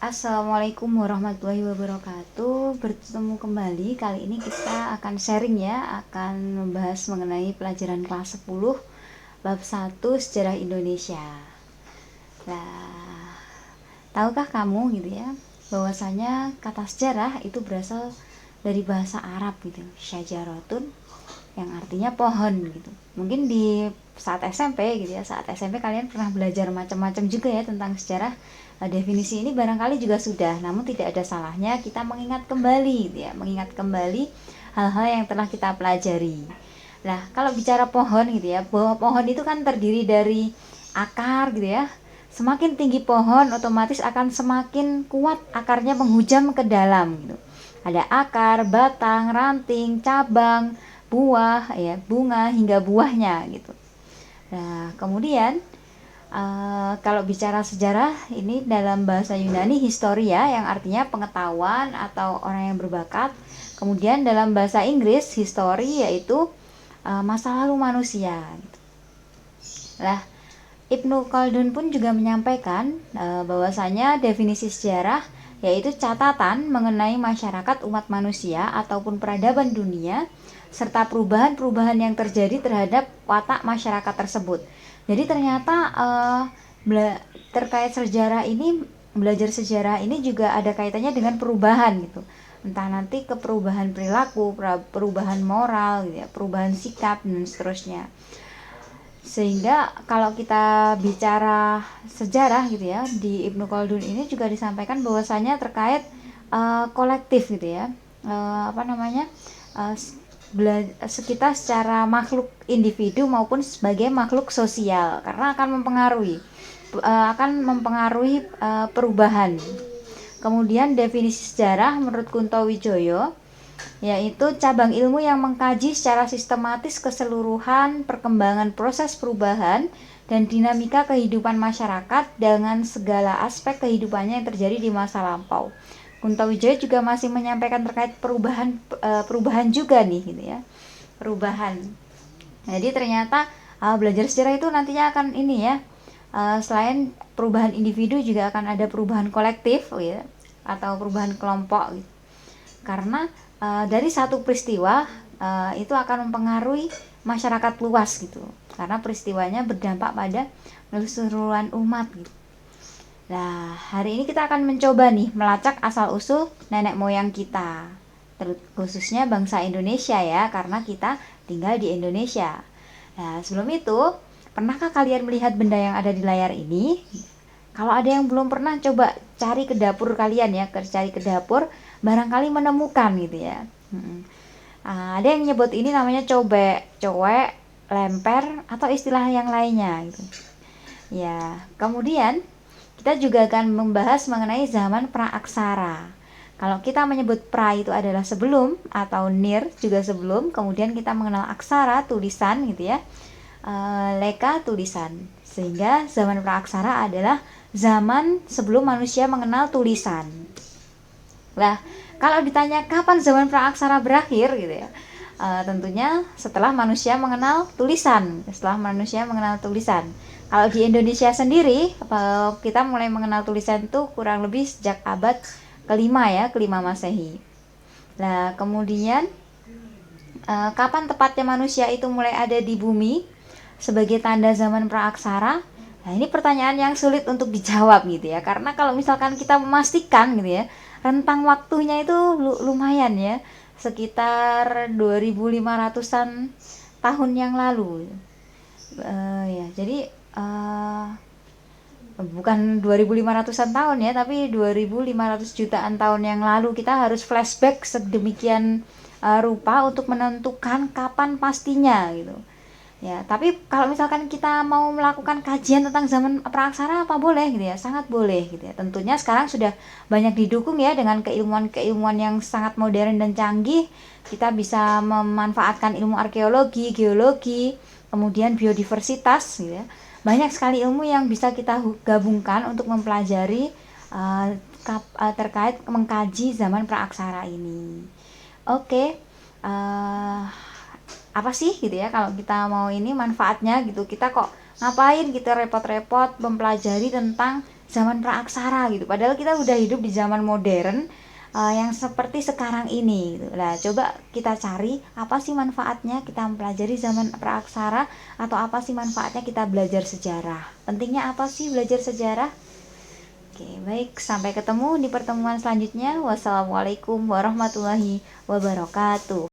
Assalamualaikum warahmatullahi wabarakatuh. Bertemu kembali. Kali ini kita akan sharing ya, akan membahas mengenai pelajaran kelas 10 bab 1 Sejarah Indonesia. Nah, tahukah kamu gitu ya, bahwasanya kata sejarah itu berasal dari bahasa Arab gitu, syajaratun, yang artinya pohon gitu. Mungkin di saat SMP gitu ya, saat SMP kalian pernah belajar macam-macam juga ya tentang sejarah. Definisi ini barangkali juga sudah, namun tidak ada salahnya kita mengingat kembali gitu ya, mengingat kembali hal-hal yang telah kita pelajari. Nah, kalau bicara pohon gitu ya, bahwa pohon itu kan terdiri dari akar gitu ya. Semakin tinggi pohon, otomatis akan semakin kuat akarnya menghujam ke dalam gitu. Ada akar, batang, ranting, cabang, buah, ya, bunga hingga buahnya gitu. Nah, kemudian kalau bicara sejarah ini dalam bahasa Yunani historia, yang artinya pengetahuan atau orang yang berbakat. Kemudian dalam bahasa Inggris history yaitu masa lalu manusia. Nah, Ibnu Khaldun pun juga menyampaikan bahwasanya definisi sejarah yaitu catatan mengenai masyarakat umat manusia ataupun peradaban dunia serta perubahan-perubahan yang terjadi terhadap watak masyarakat tersebut. Jadi ternyata terkait sejarah ini, belajar sejarah ini juga ada kaitannya dengan perubahan gitu. Entah nanti ke perubahan perilaku, perubahan moral gitu ya, perubahan sikap dan seterusnya. Sehingga kalau kita bicara sejarah gitu ya, di Ibnu Khaldun ini juga disampaikan bahwasanya terkait kolektif gitu ya, apa namanya, uh, kita secara makhluk individu maupun sebagai makhluk sosial, karena akan mempengaruhi perubahan. Kemudian definisi sejarah menurut Kunto Wijoyo yaitu cabang ilmu yang mengkaji secara sistematis keseluruhan perkembangan proses perubahan dan dinamika kehidupan masyarakat dengan segala aspek kehidupannya yang terjadi di masa lampau. Kunto Wijoyo juga masih menyampaikan terkait perubahan juga nih gitu ya. Perubahan. Jadi ternyata belajar sejarah itu nantinya akan ini ya, selain perubahan individu juga akan ada perubahan kolektif ya, atau perubahan kelompok gitu. Karena dari satu peristiwa itu akan mempengaruhi masyarakat luas gitu, karena peristiwanya berdampak pada keseluruhan umat gitu. Nah, hari ini kita akan mencoba nih melacak asal usul nenek moyang kita, khususnya bangsa Indonesia ya, karena kita tinggal di Indonesia. Nah, sebelum itu, pernahkah kalian melihat benda yang ada di layar ini? Kalau ada yang belum pernah, coba cari ke dapur kalian ya, cari ke dapur, barangkali menemukan gitu ya. Ada yang nyebut ini namanya cowek, lemper, atau istilah yang lainnya gitu. Ya, kemudian kita juga akan membahas mengenai zaman praaksara. Kalau kita menyebut pra itu adalah sebelum, atau nir juga sebelum, kemudian kita mengenal aksara tulisan gitu ya, leka tulisan. Sehingga zaman praaksara adalah zaman sebelum manusia mengenal tulisan. Nah, kalau ditanya kapan zaman praaksara berakhir gitu ya, tentunya setelah manusia mengenal tulisan. Kalau di Indonesia sendiri, kita mulai mengenal tulisan itu kurang lebih sejak abad kelima ya, kelima Masehi. Nah, kemudian kapan tepatnya manusia itu mulai ada di bumi sebagai tanda zaman praaksara? Nah, ini pertanyaan yang sulit untuk dijawab gitu ya, karena kalau misalkan kita memastikan gitu ya, rentang waktunya itu lumayan ya, sekitar 2500-an tahun yang lalu. Ya, jadi bukan 2500-an tahun ya, tapi 2500 jutaan tahun yang lalu. Kita harus flashback sedemikian rupa untuk menentukan kapan pastinya gitu. Ya, tapi kalau misalkan kita mau melakukan kajian tentang zaman praaksara, apa boleh gitu ya? Sangat boleh gitu ya. Tentunya sekarang sudah banyak didukung ya dengan keilmuan-keilmuan yang sangat modern dan canggih. Kita bisa memanfaatkan ilmu arkeologi, geologi, kemudian biodiversitas gitu ya. Banyak sekali ilmu yang bisa kita gabungkan untuk mempelajari terkait mengkaji zaman praaksara ini. Oke. Apa sih gitu ya kalau kita mau ini manfaatnya gitu, kita kok ngapain kita repot-repot mempelajari tentang zaman praaksara gitu. Padahal kita udah hidup di zaman modern yang seperti sekarang ini gitu. Nah, coba kita cari apa sih manfaatnya kita mempelajari zaman praaksara, atau apa sih manfaatnya kita belajar sejarah. Pentingnya apa sih belajar sejarah? Oke, baik, sampai ketemu di pertemuan selanjutnya. Wassalamualaikum warahmatullahi wabarakatuh.